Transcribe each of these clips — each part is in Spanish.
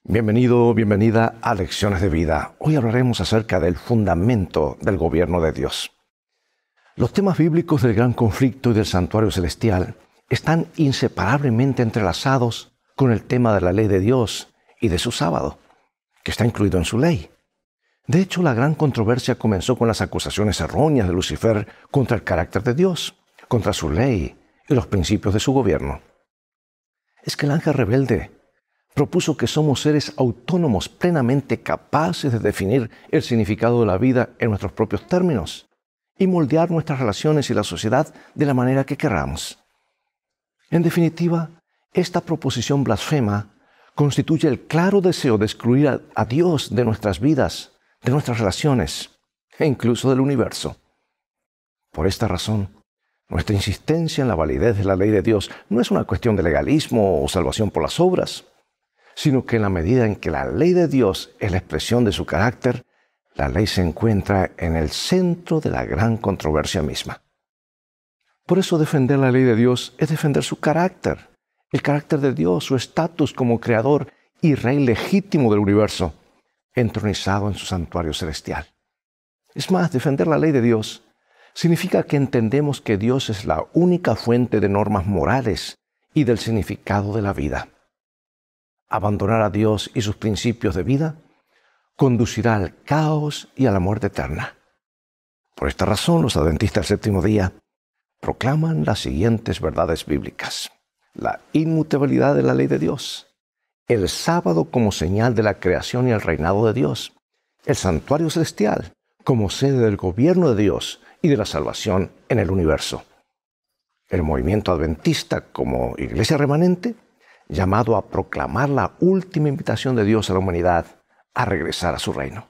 Bienvenido, bienvenida a Lecciones de Vida. Hoy hablaremos acerca del fundamento del gobierno de Dios. Los temas bíblicos del gran conflicto y del santuario celestial están inseparablemente entrelazados con el tema de la ley de Dios y de su sábado, que está incluido en su ley. De hecho, la gran controversia comenzó con las acusaciones erróneas de Lucifer contra el carácter de Dios, contra su ley y los principios de su gobierno. Es que el ángel rebelde propuso que somos seres autónomos plenamente capaces de definir el significado de la vida en nuestros propios términos y moldear nuestras relaciones y la sociedad de la manera que queramos. En definitiva, esta proposición blasfema constituye el claro deseo de excluir a Dios de nuestras vidas, de nuestras relaciones e incluso del universo. Por esta razón, nuestra insistencia en la validez de la ley de Dios no es una cuestión de legalismo o salvación por las obras, sino que en la medida en que la ley de Dios es la expresión de su carácter, la ley se encuentra en el centro de la gran controversia misma. Por eso defender la ley de Dios es defender su carácter, el carácter de Dios, su estatus como creador y rey legítimo del universo, entronizado en su santuario celestial. Es más, defender la ley de Dios significa que entendemos que Dios es la única fuente de normas morales y del significado de la vida. Abandonar a Dios y sus principios de vida conducirá al caos y a la muerte eterna. Por esta razón, los adventistas del séptimo día proclaman las siguientes verdades bíblicas: la inmutabilidad de la ley de Dios, el sábado como señal de la creación y el reinado de Dios, el santuario celestial como sede del gobierno de Dios y de la salvación en el universo, el movimiento adventista como iglesia remanente, llamado a proclamar la última invitación de Dios a la humanidad a regresar a su reino.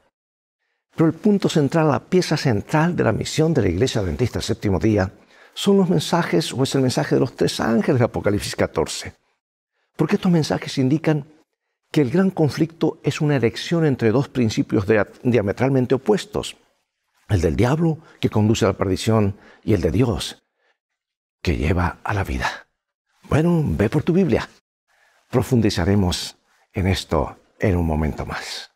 Pero el punto central, la pieza central de la misión de la Iglesia Adventista del Séptimo Día, son los mensajes, o es el mensaje de los tres ángeles de Apocalipsis 14. Porque estos mensajes indican que el gran conflicto es una elección entre dos principios diametralmente opuestos: el del diablo, que conduce a la perdición, y el de Dios, que lleva a la vida. Bueno, ve por tu Biblia. Profundizaremos en esto en un momento más.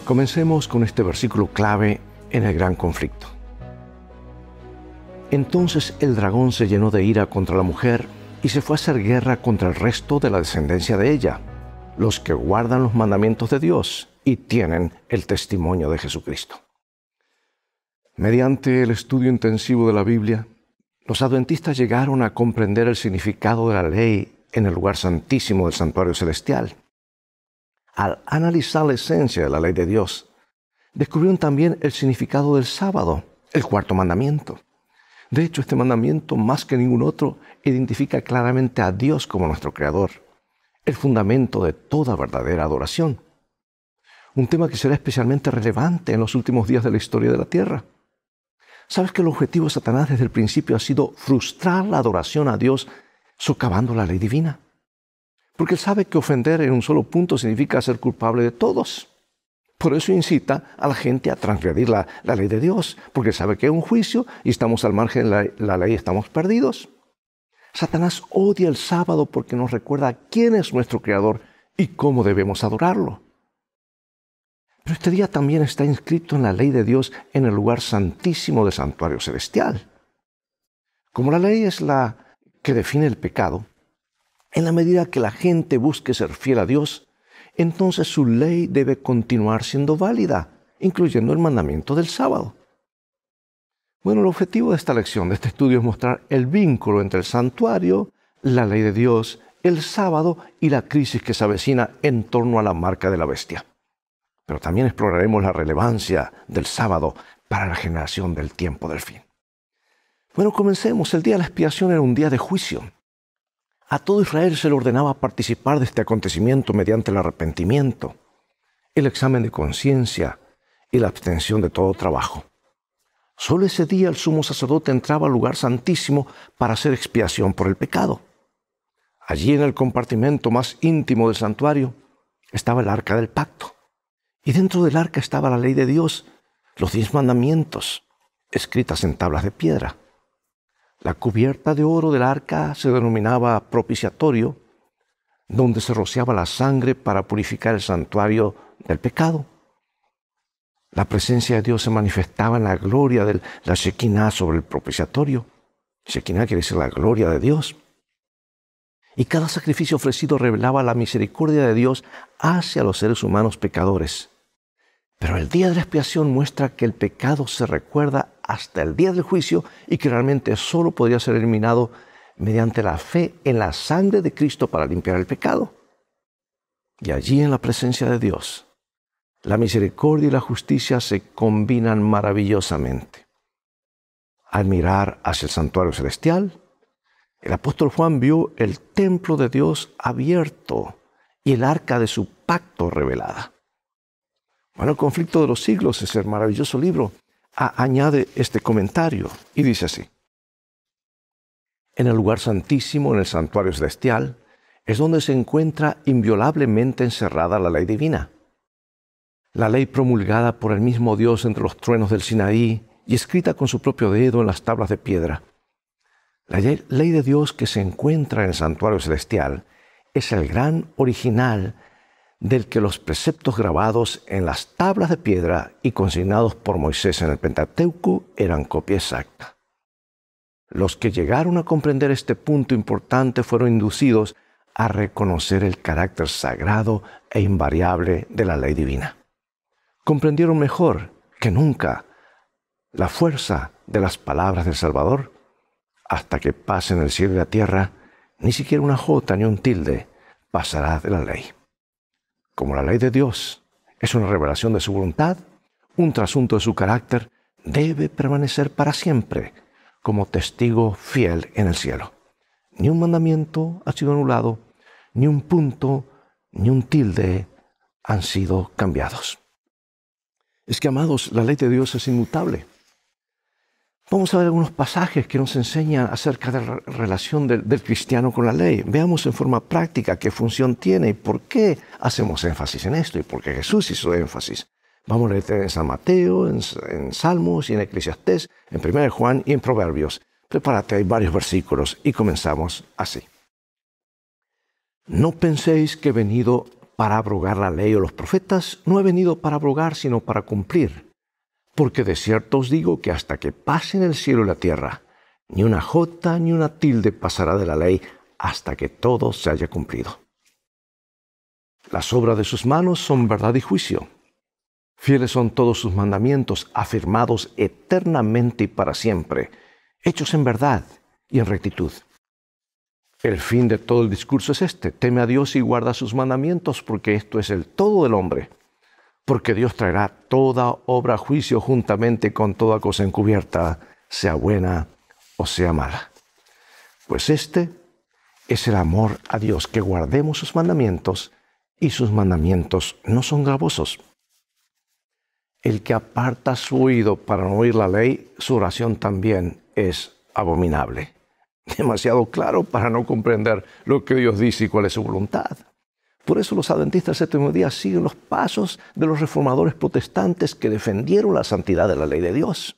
Comencemos con este versículo clave en el gran conflicto. Entonces el dragón se llenó de ira contra la mujer y se fue a hacer guerra contra el resto de la descendencia de ella, los que guardan los mandamientos de Dios y tienen el testimonio de Jesucristo. Mediante el estudio intensivo de la Biblia, los adventistas llegaron a comprender el significado de la ley en el lugar santísimo del santuario celestial. Al analizar la esencia de la ley de Dios, descubrieron también el significado del sábado, el cuarto mandamiento. De hecho, este mandamiento, más que ningún otro, identifica claramente a Dios como nuestro Creador, el fundamento de toda verdadera adoración. Un tema que será especialmente relevante en los últimos días de la historia de la tierra. ¿Sabes que el objetivo de Satanás desde el principio ha sido frustrar la adoración a Dios, socavando la ley divina? Porque él sabe que ofender en un solo punto significa ser culpable de todos. Por eso incita a la gente a transgredir la ley de Dios, porque sabe que hay un juicio y estamos al margen de la ley, estamos perdidos. Satanás odia el sábado porque nos recuerda quién es nuestro Creador y cómo debemos adorarlo. Pero este día también está inscrito en la ley de Dios en el lugar santísimo del santuario celestial. Como la ley es la que define el pecado, en la medida que la gente busque ser fiel a Dios, entonces su ley debe continuar siendo válida, incluyendo el mandamiento del sábado. Bueno, el objetivo de esta lección, de este estudio, es mostrar el vínculo entre el santuario, la ley de Dios, el sábado y la crisis que se avecina en torno a la marca de la bestia. Pero también exploraremos la relevancia del sábado para la generación del tiempo del fin. Bueno, comencemos. El día de la expiación era un día de juicio. A todo Israel se le ordenaba participar de este acontecimiento mediante el arrepentimiento, el examen de conciencia y la abstención de todo trabajo. Solo ese día el sumo sacerdote entraba al lugar santísimo para hacer expiación por el pecado. Allí en el compartimento más íntimo del santuario estaba el arca del pacto. Y dentro del arca estaba la ley de Dios, los 10 mandamientos, escritas en tablas de piedra. La cubierta de oro del arca se denominaba propiciatorio, donde se rociaba la sangre para purificar el santuario del pecado. La presencia de Dios se manifestaba en la gloria de la Shekinah sobre el propiciatorio. Shekinah quiere decir la gloria de Dios. Y cada sacrificio ofrecido revelaba la misericordia de Dios hacia los seres humanos pecadores. Pero el día de la expiación muestra que el pecado se recuerda hasta el día del juicio y que realmente solo podría ser eliminado mediante la fe en la sangre de Cristo para limpiar el pecado. Y allí en la presencia de Dios, la misericordia y la justicia se combinan maravillosamente. Al mirar hacia el santuario celestial, el apóstol Juan vio el templo de Dios abierto y el arca de su pacto revelada. Bueno, el conflicto de los siglos, ese maravilloso libro, añade este comentario y dice así: en el lugar santísimo, en el santuario celestial, es donde se encuentra inviolablemente encerrada la ley divina. La ley promulgada por el mismo Dios entre los truenos del Sinaí y escrita con su propio dedo en las tablas de piedra. La ley de Dios que se encuentra en el santuario celestial es el gran original del que los preceptos grabados en las tablas de piedra y consignados por Moisés en el Pentateuco eran copia exacta. Los que llegaron a comprender este punto importante fueron inducidos a reconocer el carácter sagrado e invariable de la ley divina. Comprendieron mejor que nunca la fuerza de las palabras del Salvador. Hasta que pasen el cielo y la tierra, ni siquiera una jota ni un tilde pasará de la ley. Como la ley de Dios es una revelación de su voluntad, un trasunto de su carácter, debe permanecer para siempre como testigo fiel en el cielo. Ni un mandamiento ha sido anulado, ni un punto, ni un tilde han sido cambiados. Es que, amados, la ley de Dios es inmutable. Vamos a ver algunos pasajes que nos enseñan acerca de la relación del cristiano con la ley. Veamos en forma práctica qué función tiene y por qué hacemos énfasis en esto y por qué Jesús hizo énfasis. Vamos a leer en San Mateo, en Salmos y en Eclesiastés, en 1 Juan y en Proverbios. Prepárate, hay varios versículos y comenzamos así. No penséis que he venido para abrogar la ley o los profetas. No he venido para abrogar, sino para cumplir. Porque de cierto os digo que hasta que pasen el cielo y la tierra, ni una jota ni una tilde pasará de la ley hasta que todo se haya cumplido. Las obras de sus manos son verdad y juicio. Fieles son todos sus mandamientos, afirmados eternamente y para siempre, hechos en verdad y en rectitud. El fin de todo el discurso es este: teme a Dios y guarda sus mandamientos, porque esto es el todo del hombre. Porque Dios traerá toda obra a juicio juntamente con toda cosa encubierta, sea buena o sea mala. Pues este es el amor a Dios, que guardemos sus mandamientos, y sus mandamientos no son gravosos. El que aparta su oído para no oír la ley, su oración también es abominable. Demasiado claro para no comprender lo que Dios dice y cuál es su voluntad. Por eso los adventistas del séptimo día siguen los pasos de los reformadores protestantes que defendieron la santidad de la ley de Dios.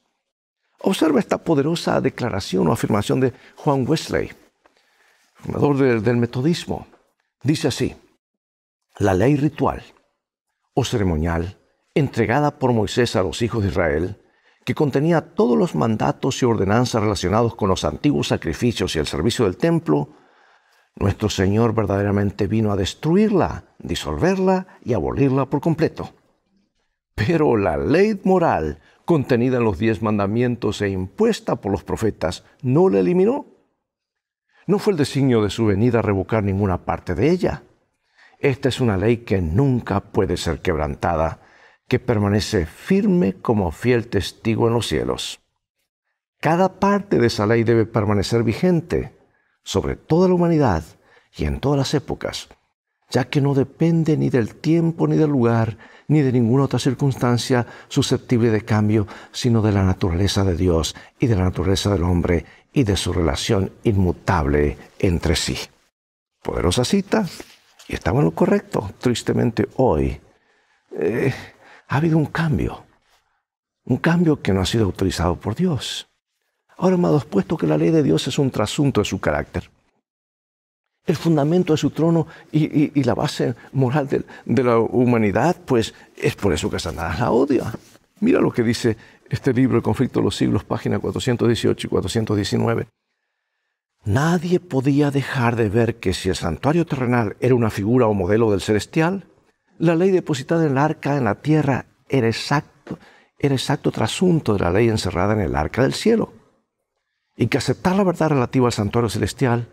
Observa esta poderosa declaración o afirmación de Juan Wesley, fundador del metodismo. Dice así: la ley ritual o ceremonial entregada por Moisés a los hijos de Israel, que contenía todos los mandatos y ordenanzas relacionados con los antiguos sacrificios y el servicio del templo, nuestro Señor verdaderamente vino a destruirla, disolverla y abolirla por completo. Pero la ley moral contenida en los 10 mandamientos e impuesta por los profetas no la eliminó. No fue el designio de su venida revocar ninguna parte de ella. Esta es una ley que nunca puede ser quebrantada, que permanece firme como fiel testigo en los cielos. Cada parte de esa ley debe permanecer vigente sobre toda la humanidad y en todas las épocas, ya que no depende ni del tiempo, ni del lugar, ni de ninguna otra circunstancia susceptible de cambio, sino de la naturaleza de Dios y de la naturaleza del hombre y de su relación inmutable entre sí. Poderosa cita, y estaba en lo correcto. Tristemente hoy ha habido un cambio que no ha sido autorizado por Dios. Ahora, amados, puesto que la ley de Dios es un trasunto de su carácter, el fundamento de su trono y la base moral de la humanidad, pues es por eso que Satanás la odia. Mira lo que dice este libro, El conflicto de los siglos, páginas 418 y 419. Nadie podía dejar de ver que si el santuario terrenal era una figura o modelo del celestial, la ley depositada en el arca en la tierra era exacto trasunto de la ley encerrada en el arca del cielo. Y que aceptar la verdad relativa al santuario celestial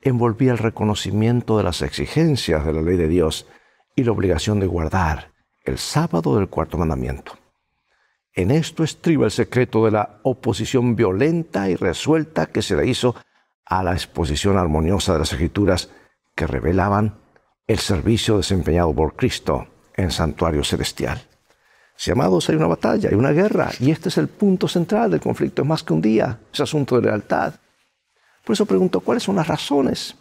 envolvía el reconocimiento de las exigencias de la ley de Dios y la obligación de guardar el sábado del cuarto mandamiento. En esto estriba el secreto de la oposición violenta y resuelta que se le hizo a la exposición armoniosa de las Escrituras que revelaban el servicio desempeñado por Cristo en santuario celestial. Si, amados, hay una batalla, hay una guerra, y este es el punto central del conflicto, es más que un día, es asunto de lealtad. Por eso pregunto, ¿cuáles son las razones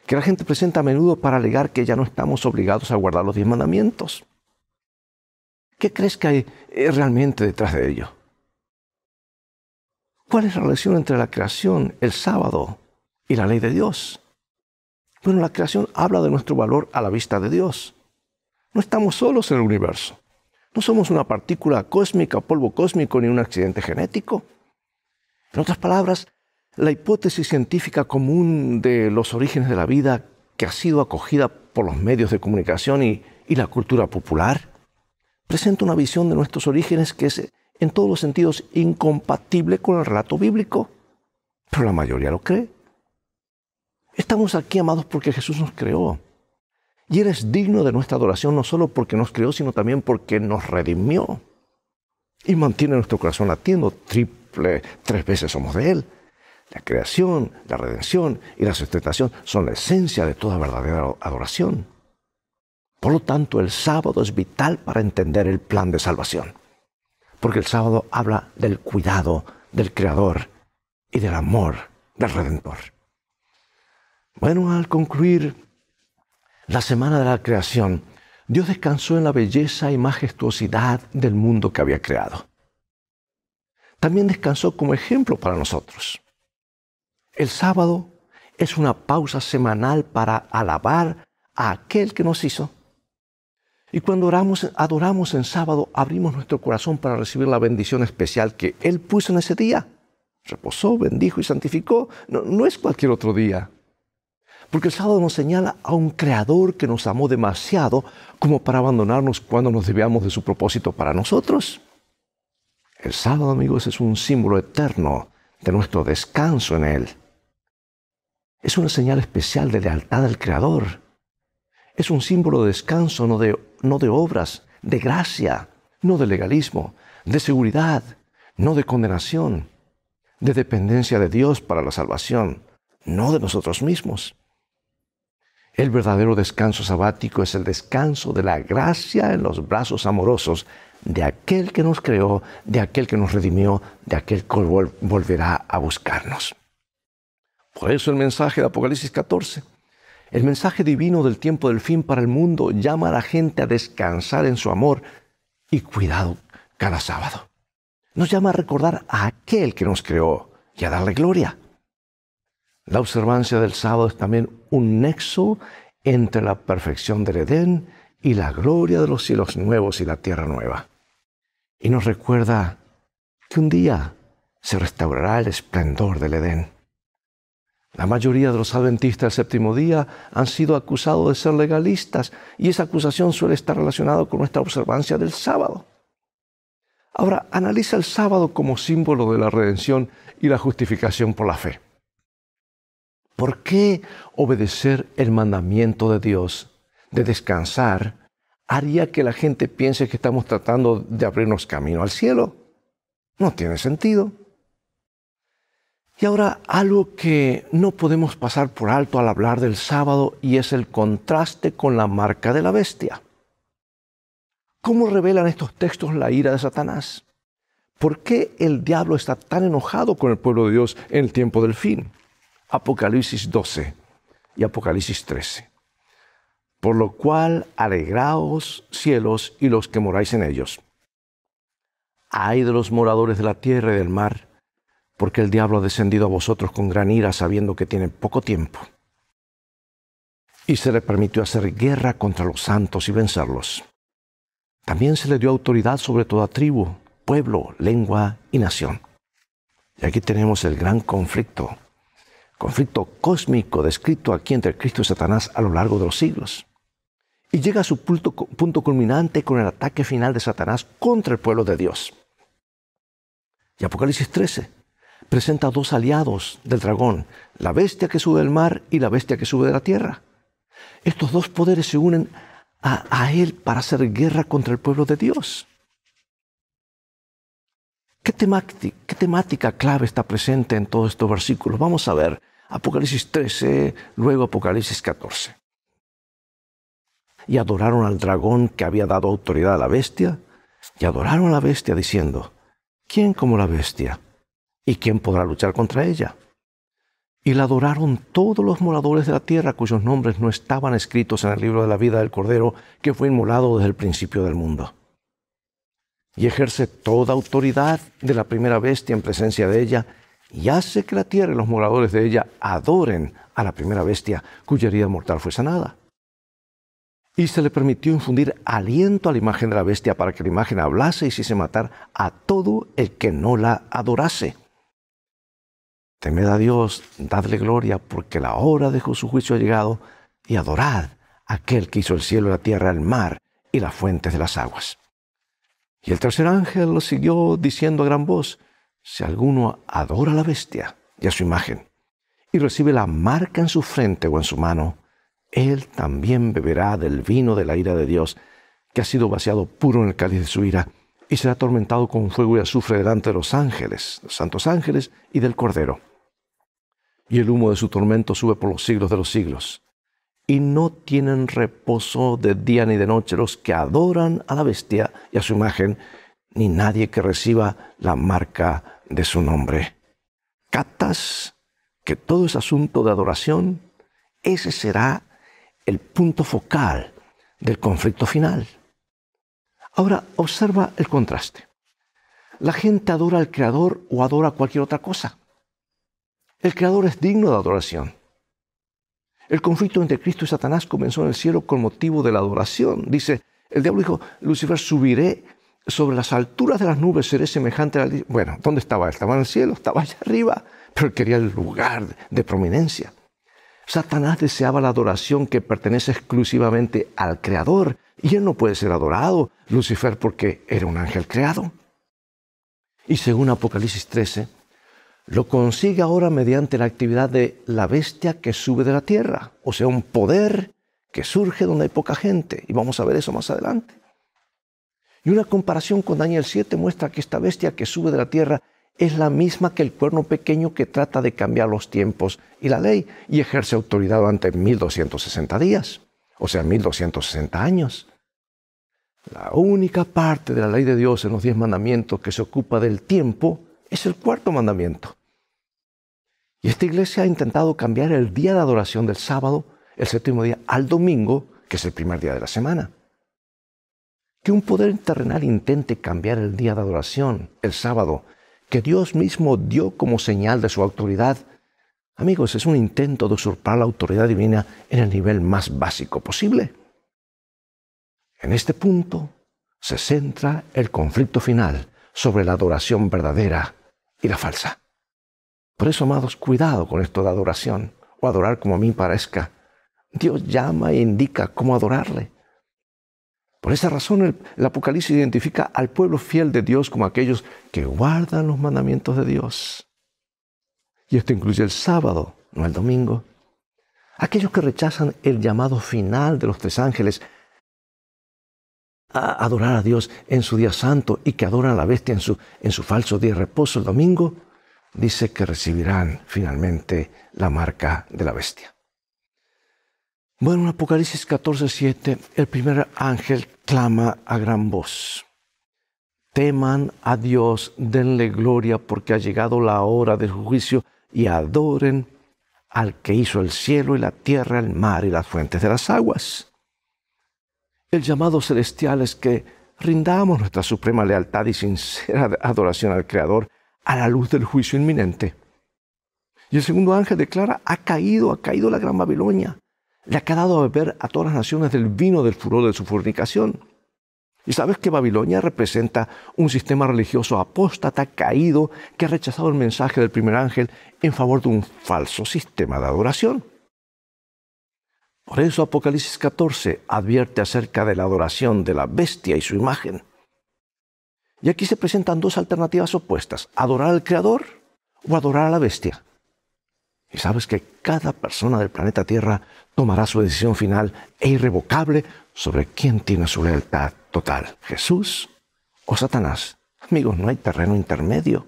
que la gente presenta a menudo para alegar que ya no estamos obligados a guardar los 10 mandamientos? ¿Qué crees que hay realmente detrás de ello? ¿Cuál es la relación entre la creación, el sábado y la ley de Dios? Bueno, la creación habla de nuestro valor a la vista de Dios. No estamos solos en el universo. No somos una partícula cósmica, polvo cósmico, ni un accidente genético. En otras palabras, la hipótesis científica común de los orígenes de la vida, que ha sido acogida por los medios de comunicación y la cultura popular, presenta una visión de nuestros orígenes que es en todos los sentidos incompatible con el relato bíblico. Pero la mayoría lo cree. Estamos aquí, amados, porque Jesús nos creó. Y Él es digno de nuestra adoración no solo porque nos creó, sino también porque nos redimió. Y mantiene nuestro corazón latiendo. 3 veces somos de Él. La creación, la redención y la sustentación son la esencia de toda verdadera adoración. Por lo tanto, el sábado es vital para entender el plan de salvación. Porque el sábado habla del cuidado del Creador y del amor del Redentor. Bueno, al concluir la semana de la creación, Dios descansó en la belleza y majestuosidad del mundo que había creado. También descansó como ejemplo para nosotros. El sábado es una pausa semanal para alabar a aquel que nos hizo. Y cuando adoramos en sábado, abrimos nuestro corazón para recibir la bendición especial que Él puso en ese día. Reposó, bendijo y santificó. No es cualquier otro día. Porque el sábado nos señala a un Creador que nos amó demasiado como para abandonarnos cuando nos desviamos de su propósito para nosotros. El sábado, amigos, es un símbolo eterno de nuestro descanso en Él. Es una señal especial de lealtad al Creador. Es un símbolo de descanso, no de obras, de gracia, no de legalismo, de seguridad, no de condenación, de dependencia de Dios para la salvación, no de nosotros mismos. El verdadero descanso sabático es el descanso de la gracia en los brazos amorosos de aquel que nos creó, de aquel que nos redimió, de aquel que volverá a buscarnos. Por eso el mensaje de Apocalipsis 14, el mensaje divino del tiempo del fin para el mundo, llama a la gente a descansar en su amor y cuidado cada sábado. Nos llama a recordar a aquel que nos creó y a darle gloria. La observancia del sábado es también un nexo entre la perfección del Edén y la gloria de los cielos nuevos y la tierra nueva. Y nos recuerda que un día se restaurará el esplendor del Edén. La mayoría de los adventistas del séptimo día han sido acusados de ser legalistas y esa acusación suele estar relacionada con nuestra observancia del sábado. Ahora, analiza el sábado como símbolo de la redención y la justificación por la fe. ¿Por qué obedecer el mandamiento de Dios de descansar haría que la gente piense que estamos tratando de abrirnos camino al cielo? No tiene sentido. Y ahora algo que no podemos pasar por alto al hablar del sábado y es el contraste con la marca de la bestia. ¿Cómo revelan estos textos la ira de Satanás? ¿Por qué el diablo está tan enojado con el pueblo de Dios en el tiempo del fin? Apocalipsis 12, y Apocalipsis 13. Por lo cual, alegraos, cielos, y los que moráis en ellos. Ay de los moradores de la tierra y del mar, porque el diablo ha descendido a vosotros con gran ira, sabiendo que tiene poco tiempo. Y se le permitió hacer guerra contra los santos y vencerlos. También se le dio autoridad sobre toda tribu, pueblo, lengua y nación. Y aquí tenemos el gran conflicto cósmico descrito aquí entre Cristo y Satanás a lo largo de los siglos. Y llega a su punto culminante con el ataque final de Satanás contra el pueblo de Dios. Y Apocalipsis 13 presenta dos aliados del dragón, la bestia que sube del mar y la bestia que sube de la tierra. Estos dos poderes se unen a él para hacer guerra contra el pueblo de Dios. ¿Qué temática clave está presente en todos estos versículos? Vamos a ver Apocalipsis 13, luego Apocalipsis 14. Y adoraron al dragón que había dado autoridad a la bestia, y adoraron a la bestia diciendo, ¿quién como la bestia? ¿Y quién podrá luchar contra ella? Y la adoraron todos los moradores de la tierra cuyos nombres no estaban escritos en el libro de la vida del Cordero que fue inmolado desde el principio del mundo. Y ejerce toda autoridad de la primera bestia en presencia de ella, y hace que la tierra y los moradores de ella adoren a la primera bestia, cuya herida mortal fue sanada. Y se le permitió infundir aliento a la imagen de la bestia para que la imagen hablase y hiciese matar a todo el que no la adorase. Temed a Dios, dadle gloria, porque la hora de su juicio ha llegado, y adorad a aquel que hizo el cielo y la tierra, el mar y las fuentes de las aguas. Y el tercer ángel lo siguió diciendo a gran voz, si alguno adora a la bestia y a su imagen, y recibe la marca en su frente o en su mano, él también beberá del vino de la ira de Dios, que ha sido vaciado puro en el cáliz de su ira, y será atormentado con fuego y azufre delante de los ángeles, los santos ángeles, y del Cordero. Y el humo de su tormento sube por los siglos de los siglos. Y no tienen reposo de día ni de noche los que adoran a la bestia y a su imagen, ni nadie que reciba la marca de su nombre. ¿Captas que todo ese asunto de adoración, ese será el punto focal del conflicto final? Ahora, observa el contraste. La gente adora al Creador o adora cualquier otra cosa. El Creador es digno de adoración. El conflicto entre Cristo y Satanás comenzó en el cielo con motivo de la adoración. Dice, el diablo dijo, Lucifer, subiré sobre las alturas de las nubes, seré semejante a la... Bueno, ¿dónde estaba él? Estaba en el cielo, estaba allá arriba, pero él quería el lugar de prominencia. Satanás deseaba la adoración que pertenece exclusivamente al Creador, y él no puede ser adorado, Lucifer, porque era un ángel creado. Y según Apocalipsis 13, lo consigue ahora mediante la actividad de la bestia que sube de la tierra, o sea, un poder que surge donde hay poca gente, y vamos a ver eso más adelante. Y una comparación con Daniel 7 muestra que esta bestia que sube de la tierra es la misma que el cuerno pequeño que trata de cambiar los tiempos y la ley y ejerce autoridad durante 1260 días, o sea, 1260 años. La única parte de la ley de Dios en los 10 mandamientos que se ocupa del tiempo es el cuarto mandamiento. Y esta iglesia ha intentado cambiar el día de adoración del sábado, el séptimo día, al domingo, que es el primer día de la semana. Que un poder terrenal intente cambiar el día de adoración, el sábado, que Dios mismo dio como señal de su autoridad, amigos, es un intento de usurpar la autoridad divina en el nivel más básico posible. En este punto se centra el conflicto final sobre la adoración verdadera y la falsa. Por eso, amados, cuidado con esto de adoración, o adorar como a mí parezca. Dios llama e indica cómo adorarle. Por esa razón el Apocalipsis identifica al pueblo fiel de Dios como aquellos que guardan los mandamientos de Dios. Y esto incluye el sábado, no el domingo. Aquellos que rechazan el llamado final de los 3 ángeles a adorar a Dios en su día santo y que adoran a la bestia en su falso día de reposo el domingo, dice que recibirán finalmente la marca de la bestia. Bueno, en Apocalipsis 14:7, el primer ángel clama a gran voz. Teman a Dios, denle gloria porque ha llegado la hora del juicio y adoren al que hizo el cielo y la tierra, el mar y las fuentes de las aguas. El llamado celestial es que rindamos nuestra suprema lealtad y sincera adoración al Creador a la luz del juicio inminente. Y el segundo ángel declara, ha caído la gran Babilonia. Le ha dado a beber a todas las naciones del vino del furor de su fornicación. Y sabes que Babilonia representa un sistema religioso apóstata, caído, que ha rechazado el mensaje del primer ángel en favor de un falso sistema de adoración. Por eso Apocalipsis 14 advierte acerca de la adoración de la bestia y su imagen. Y aquí se presentan dos alternativas opuestas, adorar al Creador o adorar a la bestia. Y sabes que cada persona del planeta Tierra tomará su decisión final e irrevocable sobre quién tiene su lealtad total, Jesús o Satanás. Amigos, no hay terreno intermedio.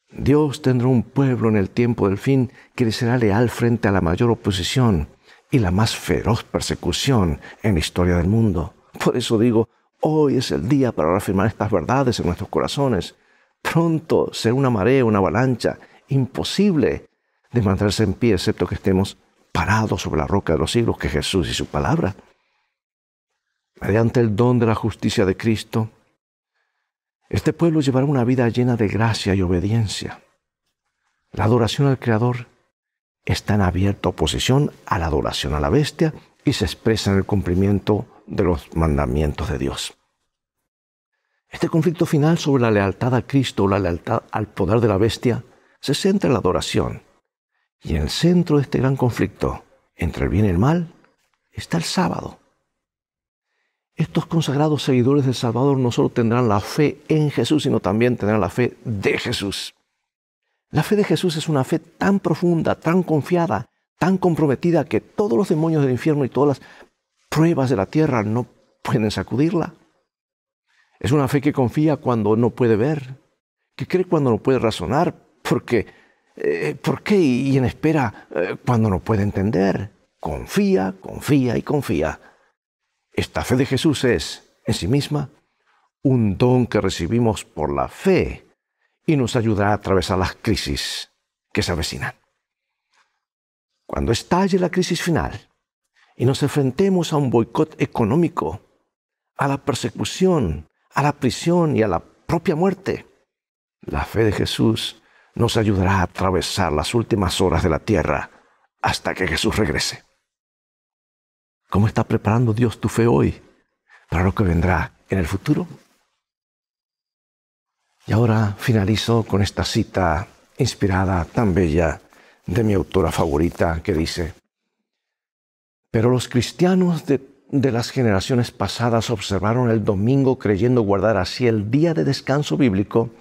Dios tendrá un pueblo en el tiempo del fin que le será leal frente a la mayor oposición y la más feroz persecución en la historia del mundo. Por eso digo, hoy es el día para reafirmar estas verdades en nuestros corazones. Pronto será una marea, una avalancha imposible de mantenerse en pie, excepto que estemos parados sobre la roca de los siglos, que es Jesús y su palabra. Mediante el don de la justicia de Cristo, este pueblo llevará una vida llena de gracia y obediencia. La adoración al Creador está en abierta oposición a la adoración a la bestia y se expresa en el cumplimiento de los mandamientos de Dios. Este conflicto final sobre la lealtad a Cristo o la lealtad al poder de la bestia se centra en la adoración. Y en el centro de este gran conflicto entre el bien y el mal está el sábado. Estos consagrados seguidores del Salvador no solo tendrán la fe en Jesús, sino también tendrán la fe de Jesús. La fe de Jesús es una fe tan profunda, tan confiada, tan comprometida que todos los demonios del infierno y todas las pruebas de la tierra no pueden sacudirla. Es una fe que confía cuando no puede ver, que cree cuando no puede razonar, ¿por qué? Y en espera cuando no puede entender. Confía, confía y confía. Esta fe de Jesús es, en sí misma, un don que recibimos por la fe y nos ayudará a atravesar las crisis que se avecinan. Cuando estalle la crisis final y nos enfrentemos a un boicot económico, a la persecución, a la prisión y a la propia muerte, la fe de Jesús nos ayudará a atravesar las últimas horas de la tierra hasta que Jesús regrese. ¿Cómo está preparando Dios tu fe hoy para lo que vendrá en el futuro? Y ahora finalizo con esta cita inspirada, tan bella, de mi autora favorita, que dice: pero los cristianos de las generaciones pasadas observaron el domingo creyendo guardar así el día de descanso bíblico,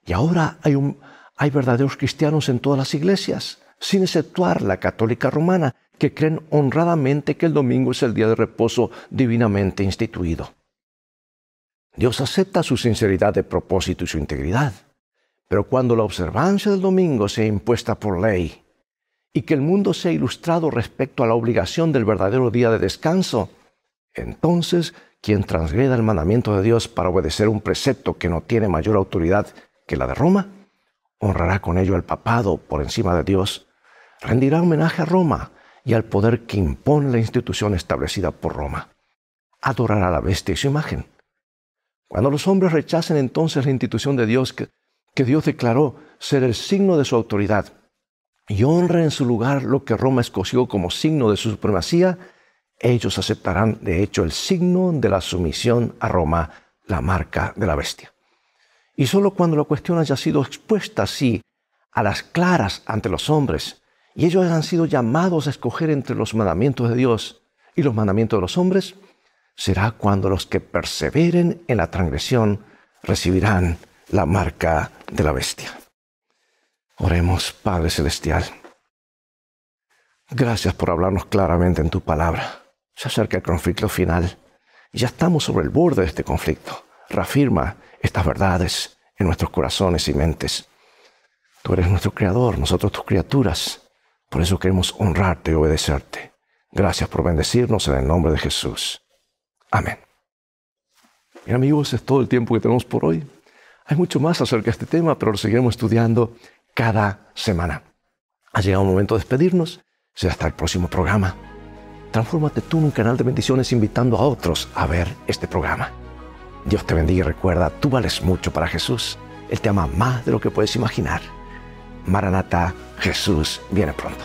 y ahora hay verdaderos cristianos en todas las iglesias, sin exceptuar la católica romana, que creen honradamente que el domingo es el día de reposo divinamente instituido. Dios acepta su sinceridad de propósito y su integridad, pero cuando la observancia del domingo sea impuesta por ley y que el mundo sea ilustrado respecto a la obligación del verdadero día de descanso, entonces quien transgreda el mandamiento de Dios para obedecer un precepto que no tiene mayor autoridad que la de Roma, honrará con ello al papado por encima de Dios, rendirá homenaje a Roma y al poder que impone la institución establecida por Roma. Adorará a la bestia y su imagen. Cuando los hombres rechacen entonces la institución de Dios que Dios declaró ser el signo de su autoridad y honren en su lugar lo que Roma escogió como signo de su supremacía, ellos aceptarán de hecho el signo de la sumisión a Roma, la marca de la bestia. Y solo cuando la cuestión haya sido expuesta así a las claras ante los hombres y ellos han sido llamados a escoger entre los mandamientos de Dios y los mandamientos de los hombres, será cuando los que perseveren en la transgresión recibirán la marca de la bestia. Oremos, Padre Celestial. Gracias por hablarnos claramente en tu palabra. Se acerca el conflicto final y ya estamos sobre el borde de este conflicto. Reafirma estas verdades en nuestros corazones y mentes. Tú eres nuestro Creador, nosotros tus criaturas. Por eso queremos honrarte y obedecerte. Gracias por bendecirnos en el nombre de Jesús. Amén. Bien, amigos, es todo el tiempo que tenemos por hoy. Hay mucho más acerca de este tema, pero lo seguiremos estudiando cada semana. Ha llegado el momento de despedirnos. Será hasta el próximo programa. Transfórmate tú en un canal de bendiciones invitando a otros a ver este programa. Dios te bendiga y recuerda, tú vales mucho para Jesús. Él te ama más de lo que puedes imaginar. Maranatá, Jesús viene pronto.